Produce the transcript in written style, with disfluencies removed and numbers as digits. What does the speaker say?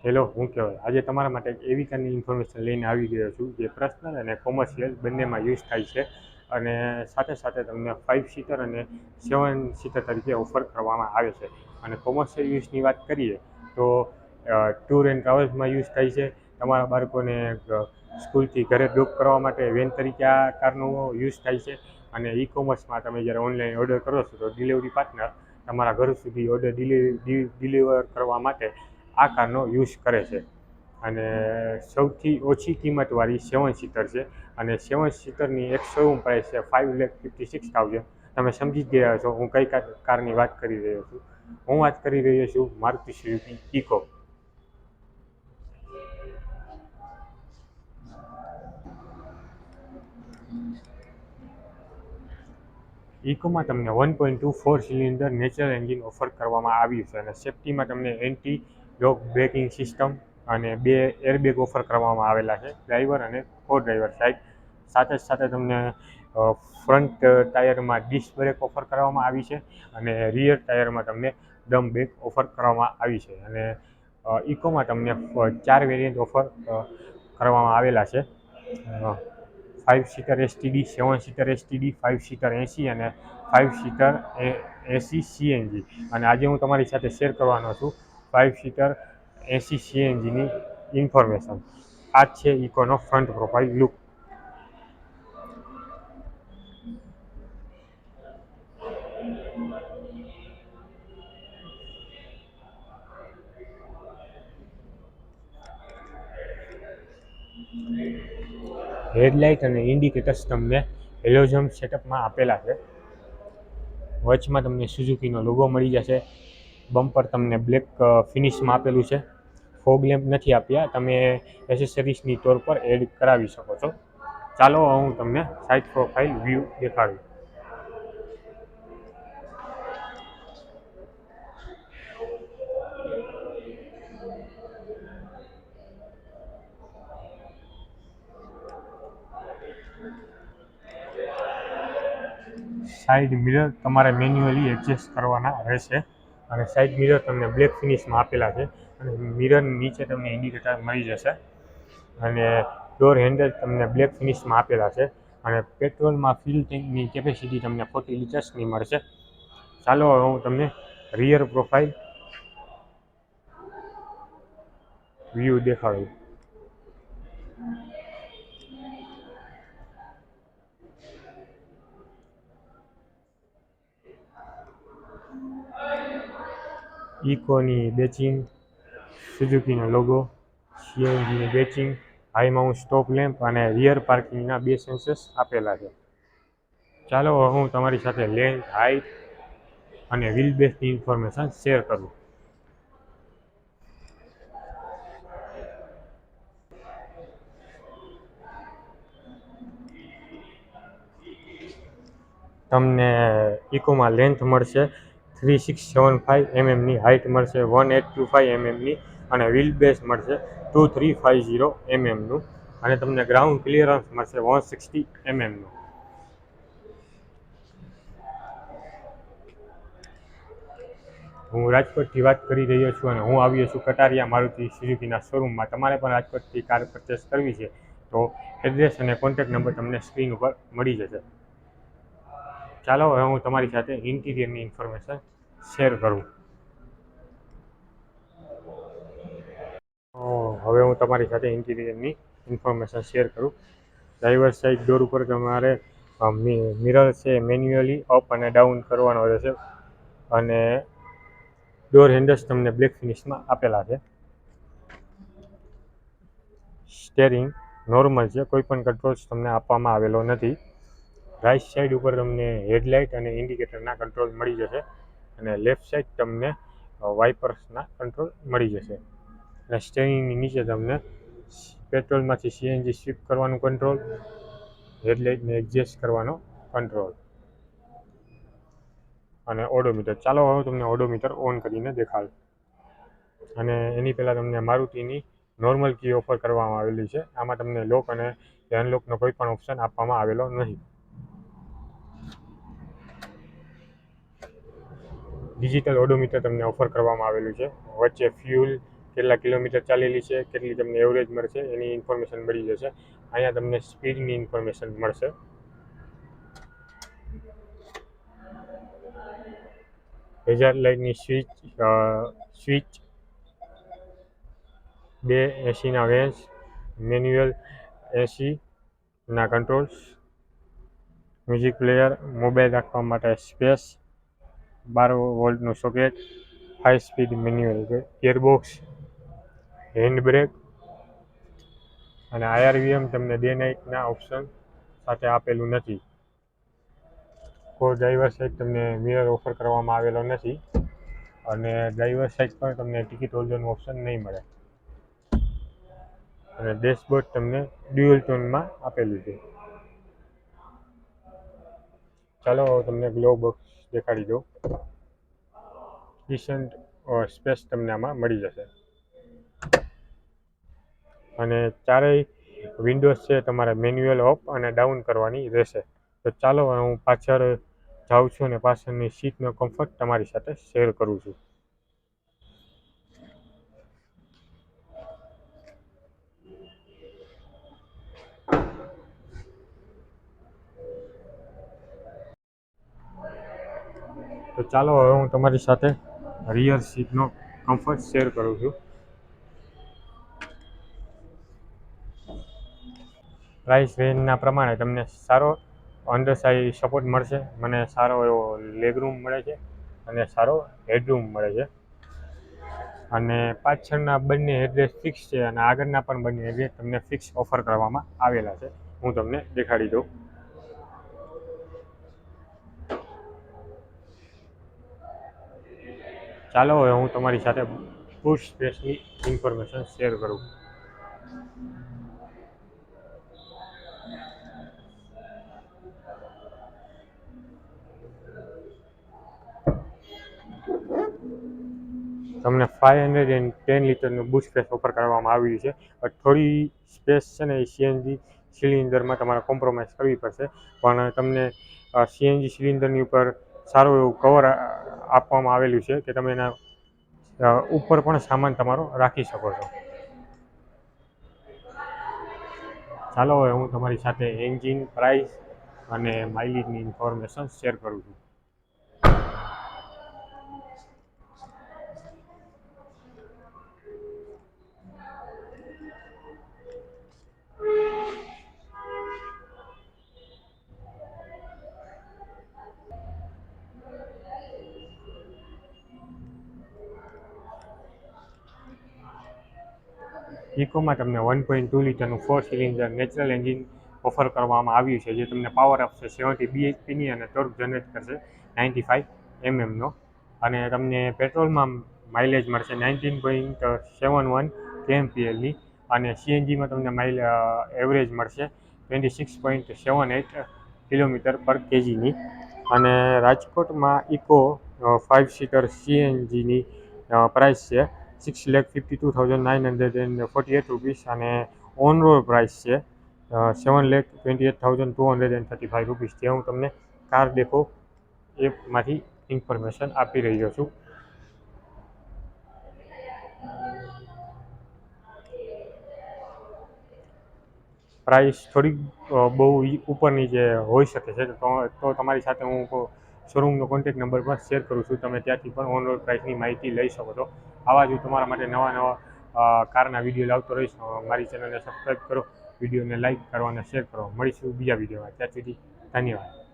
Hello, હું કહેવાય આજે તમારા માટે એક એવી કારની ઇન્ફોર્મેશન લઈને આવી ગયો છું જે પર્સનલ અને કોમર્શિયલ બંનેમાં યુઝ થાય છે અને સાથે સાથે તમને 5 સીટર અને 7 સીટર તરીકે ઓફર કરવામાં આવે છે. અને કોમર્શિયલ યુઝની વાત કરીએ તો ટૂર એન્ડ ટ્રાવેલ્સમાં યુઝ થાય છે. તમારા બાળકોને સ્કૂલથી ઘરે ડ્રોપ કરવા માટે વેન તરીકે આ કારનો યુઝ થાય છે. અને ઈ કોમર્સમાં તમે જ્યારે ઓનલાઈન ઓર્ડર કરો છો તો ડિલિવરી પાર્ટનર તમારા ઘર સુધી ઓર્ડર ડિલિવર કરવા માટે આ કારનો યુઝ કરે છે. અને સૌથી ઓછી કિંમતવાળી 7 સીટર છે અને 7 સીટરની એક શોરૂમ પ્રાઇસ છે 5,56,000. તમે સમજી જ ગયા છો હું કઈ કારની વાત કરી રહ્યો છું. હું વાત કરી રહ્યો છું મારુતિ સુઝુકી ઇકો. ઇકોમાં તમને 1.2 4 સિલિન્ડર નેચરલ એન્જિન ઓફર કરવામાં આવ્યું છે અને સેફ્ટીમાં તમને એન્ટી લોક બ્રેકિંગ સિસ્ટમ અને 2 એરબેગ ઓફર કરવામાં આવેલા છે ડ્રાઈવર અને કો ડ્રાઈવર સાઈડ. સાથે તમને ફ્રન્ટ ટાયરમાં ડિસ્ક બ્રેક ઓફર કરવામાં આવી છે અને રિયર ટાયરમાં તમને ડમ બ્રેક ઓફર કરવામાં આવી છે. અને ઇકોમાં તમને 4 વેરિયન્ટ ઓફર કરવામાં આવેલા છે. 5 seater STD, 7 seater STD, 5 seater એસી અને 5 સીટર એસી સીએનજી. અને આજે હું તમારી સાથે શેર કરવાનો છું 5 સીટર એસી સીએનજીની ઇન્ફોર્મેશન. આ જ છે ઇકોનો ફ્રન્ટ પ્રોફાઇલ લુક. હેડલાઇટ અને ઇન્ડિકેટર્સ તમને હેલોજન સેટઅપમાં આપેલા છે. વચમાં તમને સુઝુકીનો લોગો મળી જશે. બમ્પર તમને બ્લેક ફિનિશમાં આપેલું છે. ફોગ લેમ્પ નથી આપ્યા, તમે એસેસરીઝની તौर પર એડ કરાવી શકો છો. ચાલો હું તમને સાઇડ પ્રોફાઇલ વ્યૂ દેખાડું. સાઈડ મિરર તમારે મેન્યુઅલી એડજસ્ટ કરવાના રહેશે અને સાઈડ મિરર તમને બ્લેક ફિનિશમાં આપેલા છે અને મિરરની નીચે તમને ઇન્ડિકેટર મળી જશે. અને ડોર હેન્ડલ તમને બ્લેક ફિનિશમાં આપેલા છે અને પેટ્રોલમાં ફ્યુલ ટેન્કની કેપેસિટી તમને 40 લિટર્સની મળશે. ચાલો હવે હું તમને રિયર પ્રોફાઇલ વ્યૂ દેખાડું. ઇકોની બેચિંગ, સુઝુકીનો લોગો, સીએનજીની badging, high mount stop lamp અને રિયર પાર્કિંગના 2 સેન્સર્સ આપેલા છે. ચાલો હું તમારી સાથે લેન્થ, હાઇટ અને વ્હીલ બેસની ઇન્ફોર્મેશન શેર કરું. તમને ઇકોમાં લેન્થ મળશે 3675 mm, હાઇટ મળશે 1825 mm અને વ્હીલ બેઝ મળશે 2350 mm અને તમને ગ્રાઉન્ડ ક્લિયરન્સ મળશે 160 mm. હું રાજકોટથી વાત કરી રહ્યો છું અને હું આવ્યો છું કટારિયા મારુતિ સુઝુકીના શોરૂમમાં. તમારે પણ રાજકોટથી કાર પરચેસ કરવી છે તો એડ્રેસ અને કોન્ટેક્ટ નંબર તમને સ્ક્રીન ઉપર મળી જશે. ચાલો હવે હું તમારી સાથે ઇન્ટિરિયરની ઇન્ફોર્મેશન શેર કરું. હવે હું તમારી સાથે ઇન્ટિરિયરની ઇન્ફોર્મેશન શેર કરું. ડ્રાઈવર સાઈડ ડોર ઉપર તમારે મિરર છે મેન્યુઅલી અપ અને ડાઉન કરવાનો રહેશે અને ડોર હેન્ડલ્સ તમને બ્લેક ફિનિશમાં આપેલા છે. સ્ટેરિંગ નોર્મલ છે, કોઈ પણ કંટ્રોલ્સ તમને આપવામાં આવેલો નથી. રાઈટ સાઈડ ઉપર તમને હેડલાઇટ અને ઇન્ડિકેટરના કંટ્રોલ મળી જશે અને લેફ્ટ સાઈડ તમને વાઇપર્સના કંટ્રોલ મળી જશે. અને સ્ટેરિંગની નીચે તમને પેટ્રોલમાંથી સીએનજી સ્વિપ કરવાનું કંટ્રોલ, હેડલાઇટને એડજસ્ટ કરવાનો કંટ્રોલ અને ઓડોમીટર. ચાલો હવે તમને ઓડોમીટર ઓન કરીને દેખાડું. અને એની પહેલાં તમને મારુતિની નોર્મલ કી ઓફર કરવામાં આવેલી છે. આમાં તમને લોક અને અનલોકનો કોઈ પણ ઓપ્શન આપવામાં આવેલો નહીં. ડિજિટલ ઓડોમીટર તમને ઓફર કરવામાં આવેલું છે. વચ્ચે ફ્યુલ, કેટલા કિલોમીટર ચાલેલી છે, કેટલી તમને એવરેજ મળશે એની ઇન્ફોર્મેશન મળી જશે. અહીંયા તમને સ્પીડની ઇન્ફોર્મેશન મળશે. હેઝાર્ડ લાઇટની સ્વિચ 280ના રેન્જ, મેન્યુઅલ 80ના કંટ્રોલ્સ, મ્યુઝિક પ્લેયર, મોબાઈલ રાખવા માટે સ્પેસ, 12 વોલ્ટનું socket, 5 speed manual gearbox, hand brake અને IRVM તમને ડે નાઇટના ઓપ્શન સાથે આપેલું નથી. કોઈ ડ્રાઈવર સાઈડ તમને મિરર ઓફર કરવામાં આવેલો નથી અને ડ્રાઈવર સાઈડ પર તમને ટિકિટ હોલ્ડરનું ઓપ્શન નહીં મળે અને ડેશબોર્ડ તમને ડ્યુઅલ ટોનમાં આપેલું છે. ચાલો તમને ગ્લો બોક્સ દેખાડી દો. ડિસન્ટ સ્પેસ તમને આમાં મળી જશે અને ચારેય વિન્ડોઝ છે તમારે મેન્યુઅલ અપ અને ડાઉન કરવાની રહેશે. તો ચાલો હું પાછળ જાઉં છું અને પાછળની સીટનો કમ્ફર્ટ તમારી સાથે શેર કરું છું. તો ચાલો હવે હું તમારી સાથે રિયર સીટનો કમ્ફર્ટ શેર કરું છું. પ્રાઇસ રેન્જના પ્રમાણે તમને સારો અંડરસાઇઝ સપોર્ટ મળશે. મને સારો એવો લેગરૂમ મળે છે અને સારો હેડરૂમ મળે છે અને પાછળના બંને હેડરેસ્ટ ફિક્સ છે અને આગળના પણ બંને હેડરેસ્ટ તમને ફિક્સ ઓફર કરવામાં આવેલા છે. હું તમને દેખાડી દઉં. ચાલો હવે હું તમારી સાથે બૂટ સ્પેસની ઇન્ફોર્મેશન શેર કરું. તમને 510 લીટરનું બૂટ સ્પેસ ઓફર કરવામાં આવ્યું છે. થોડી સ્પેસ છે ને એ CNG સિલિન્ડરમાં તમારે કોમ્પ્રોમાઇઝ કરવી પડશે, પણ તમને CNG સિલિન્ડરની ઉપર સારું એવું કવર આપવામાં આવેલું છે કે તમે એના ઉપર પણ સામાન તમારો રાખી શકો છો. ચાલો હવે હું તમારી સાથે એન્જિન, પ્રાઇસ અને માઇલેજની ઇન્ફોર્મેશન શેર કરું છું. ઇકોમાં તમને 1.2 લીટરનું 4 સિલિન્ડર નેચરલ એન્જિન ઓફર કરવામાં આવ્યું છે, જે તમને પાવર આપશે 70 bhpની અને ટોર્ક જનરેટ કરશે 95 mmનો અને તમને પેટ્રોલમાં માઇલેજ મળશે 19.71 kmpl અને CNGમાં તમને એવરેજ મળશે 26.78 km/kgની અને રાજકોટમાં ઇકો 5 સીટર CNGની પ્રાઇસ છે 6,52,948 રૂપીસ અને ઓન રોડ પ્રાઇસ છે 7,28,235 રૂપીસ. જે હું તમને કાર ડેકો એપમાંથી ઇન્ફોર્મેશન આપી રહ્યો છું. પ્રાઇસ થોડીક બહુ ઉપરની જે હોઈ શકે છે તો તમારી સાથે હું શોરૂમનો કોન્ટેક્ટ નંબર પણ શેર કરું છું. તમે ત્યાંથી પણ ઓન રોડ પ્રાઇસની માહિતી લઈ શકો છો. આવા જ તમારા માટે નવા કારના વિડીયો લાવતો રહીશ. મારી ચેનલને સબસ્ક્રાઈબ કરો, વિડીયોને લાઇક કરો અને શેર કરો. મળીશું બીજા વિડીયોમાં. ત્યાં સુધી ધન્યવાદ.